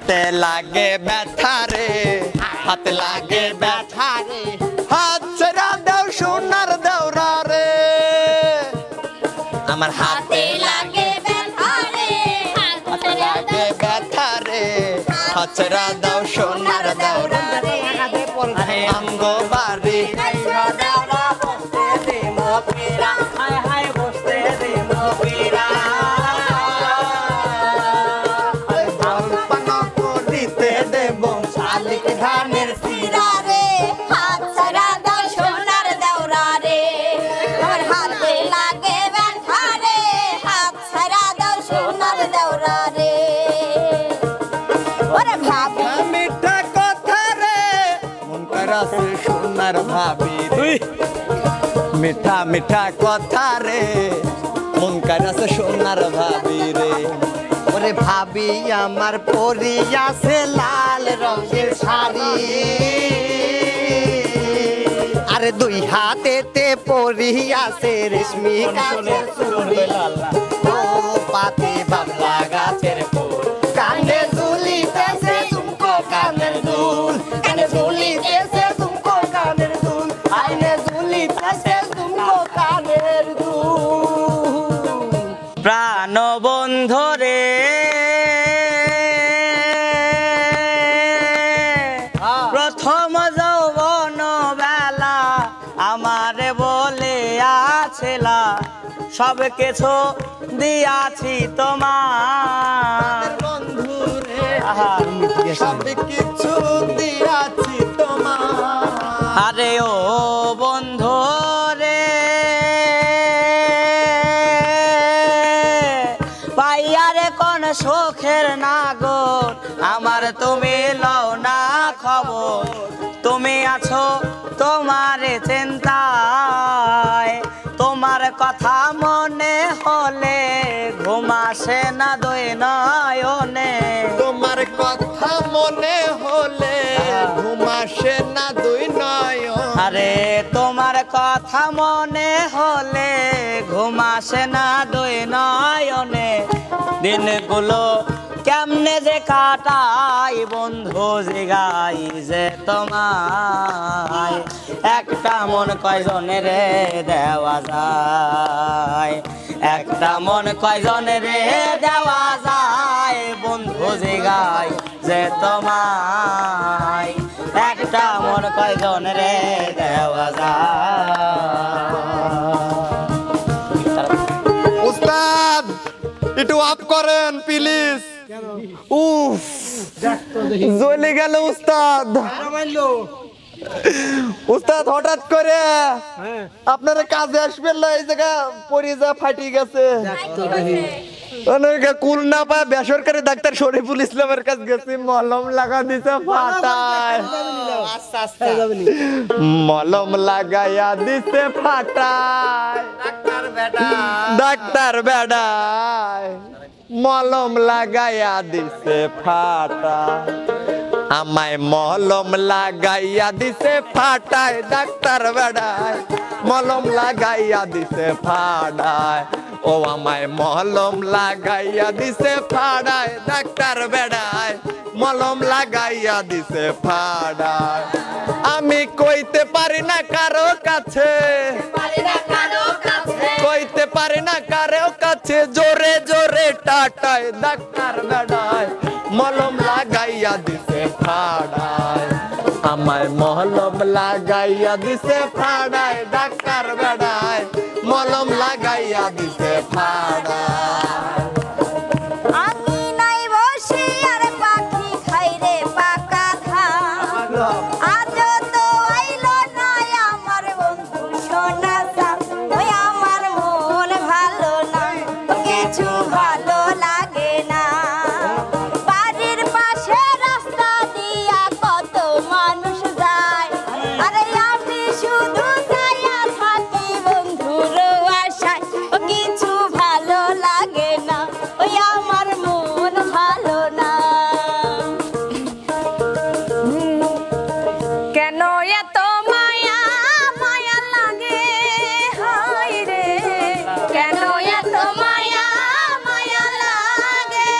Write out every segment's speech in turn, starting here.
হাতে লাগে ব্যথা রে, হাতে লাগে ব্যথা রে, হাত ছেড়া দাও সোনার দেওরা রে। আমার হাতে লাগে ব্যথা রে, হাতে লাগে ব্যথা রে, হাত ছেড়া দাও সোনার দেওরা রে। আমগো বাড়ি দেওরা বসতে দে মপিরা, হায় হায় বসতে দে মপিরা। ধানের সিরা রে, হাত ছাড়া দাও সোনার দেওরা রে। আমার হাতে লাগে ব্যথা রে, হাত ছাড়া দাও সোনার দেওরা রে। ওরে ভাবি মিঠা কথা রে, মন করাছে সোনার ভাবি রে। মিঠা মিঠা কথা রে, মন করাছে সোনার ভাবি রে। ওরে ভাবি আমার পরিয়াছে লাল রঙের শাড়ি, আরে দুই হাতেতে পরিয়াছে রেশমি কাচের চুড়ি। ও পাতে বাবলা গাছের ফুল, কানে ঝুলিতেছে তুমকো কানের দুল, কানে ঝুলিতেছে তুমকো কানের দুল, আইনে ঝুলিতেছে তুমকো কানের দুল। প্রাণ বন্ধু রে, প্রথম যৌবন বেলা আমারে বলে আছিলা, সব কিছু দিয়াছি তোমার বন্ধু রে, সব কিছু দিয়াছি তোমার। আরে ও বন্ধু রে, পাইয়ারে কোন সুখের নাগর, আমার তুমি লও না খবর। তুমি আছো তোমার চিন্তায়, তোমার কথা মনে হলে ঘুম আসে না দুই নয়নে। তোমার কথা মনে হলে ঘুম আসে না দুই নয়ন। আরে তোমার কথা মনে হলে ঘুম আসে না দুই নয়নে। দিনগুলো কেমনে যে কাটাই বন্ধু জিগাই যে তোমায়, একটা মন কয়জনের দেওয়া যায়, একটা মন কয়জনের দেওয়া যায় বন্ধু জিগাই যে তোমায়, একটা মন কয়জনের দেওয়া যায়। উস্তাদ একটু আপ করেন প্লিজ। উফ জ্বলে গেল উস্তাদ। উস্তাদ হঠাৎ করে আপনারা কাজে আসবেন না, এই জায়গা পরিজা ফাটি গেছে। কুল না পায় বেসরকারি ডাক্তার শরীফুল ইসলামের কাছে গেছি, মলম লাগা দিছে ফাটায়, মলম লাগাইয়া দিছে ফাটায়। ডাক্তার বেডায় মলম লাগাইয়া দিছে ফাটায়, আমায় মলম লাগাইয়া দিছে ফাটায়। ডাক্তার বেডায় মলম লাগাইয়া দিছে ফাটায়, ও আমায় মলম লাগাইয়া দিছে ফাটায়। ডাক্তার বেডায় মলম লাগাইয়া দিছে ফাটায়। আমি কইতে পারি না কারো কাছে, কইতে পারি না কারো কাছে, জোরে জোরে টাটায়। ডাক্তার বেডায় মলম লাগাইয়া দিছে ফাটায়, আমায় মলম লাগাইয়া দিছে ফাটায়। ডাক্তার বেডায় মলম লাগাইয়া দিছে ফাটায়। আমি নাই বসে আর পাখি খাই রে পাকা ধান, আজ তো আইলো না আমার বন্ধু সোনা চাঁদ। ওই আমার মন ভালো না, কিছু ভালো লাগে না। বাড়ির পাশে রাস্তা দিয়া কত মানুষ যায়, আরে আমি শুধু চাইয়া থাকি বন্ধুর আশায়। কিছু ভালো লাগে না, ওই আমার মন ভালো না। কেন এত মায়া মায়া লাগে, হায় রে কেন এত মায়া মায়া লাগে।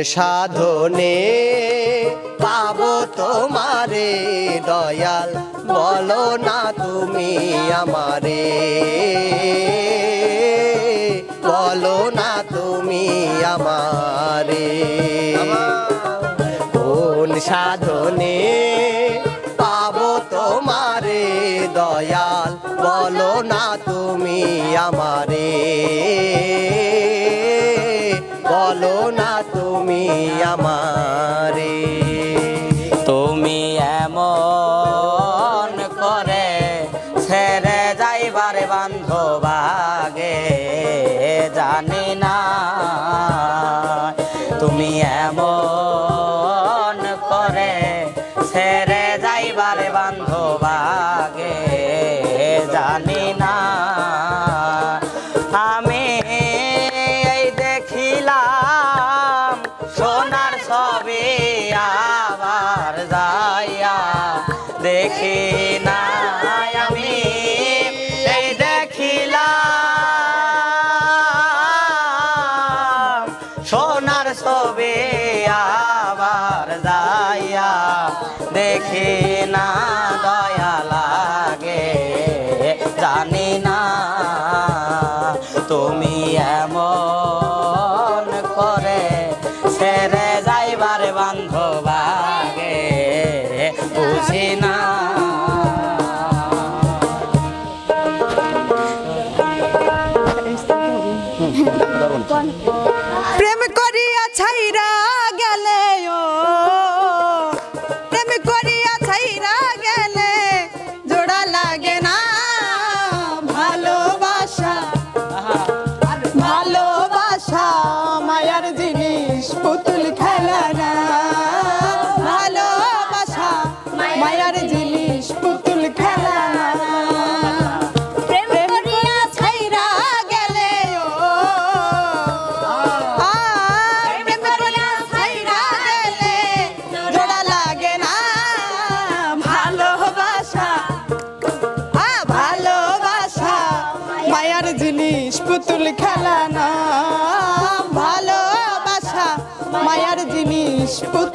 সাধনে পাবো তোমারে দয়াল বলো না তুমি আমারে, বলো না তুমি আমারে। কোন সাধনে পাবো তোমারে দয়াল বলো না তুমি আমারে, বলো না তুমি আমারে। তুমি এমন করে ছেড়ে যাইবার বান্ধব আগে জানি না, তুমি এমন করে ছেড়ে যাইবার বান্ধব আগে জানি না। আমি এই দেখিলাম সোনার ছবি আবার যাইয়া দেখি না, আমি এই দেখিলাম সোনার ছবি আবার যাইয়া দেখি না, দয়া লাগে জানি না। তুমি এমন করে ছেড়ে যাইবার বান্ধব আগে বুঝি না। প্রেম করিয়া ছাইরা গেলে ও, প্রেম করিয়া ছাইরা গেলে জোড়া লাগে না। ভালোবাসা ভালোবাসা মায়ার জিনিস পুতুল খেলা না। ভালোবাসা মায়ার জিনিস পুতুল খেলা না। প্রেম করিয়া ছাইরা গেলে ও, প্রেম করিয়া ছাইরা গেলে জোড়া লাগে না। ভালোবাসা ভালোবাসা মায়ার জিনিস পুতুল খেলা না। ভালোবাসা মায়ার জিনিস পুতুল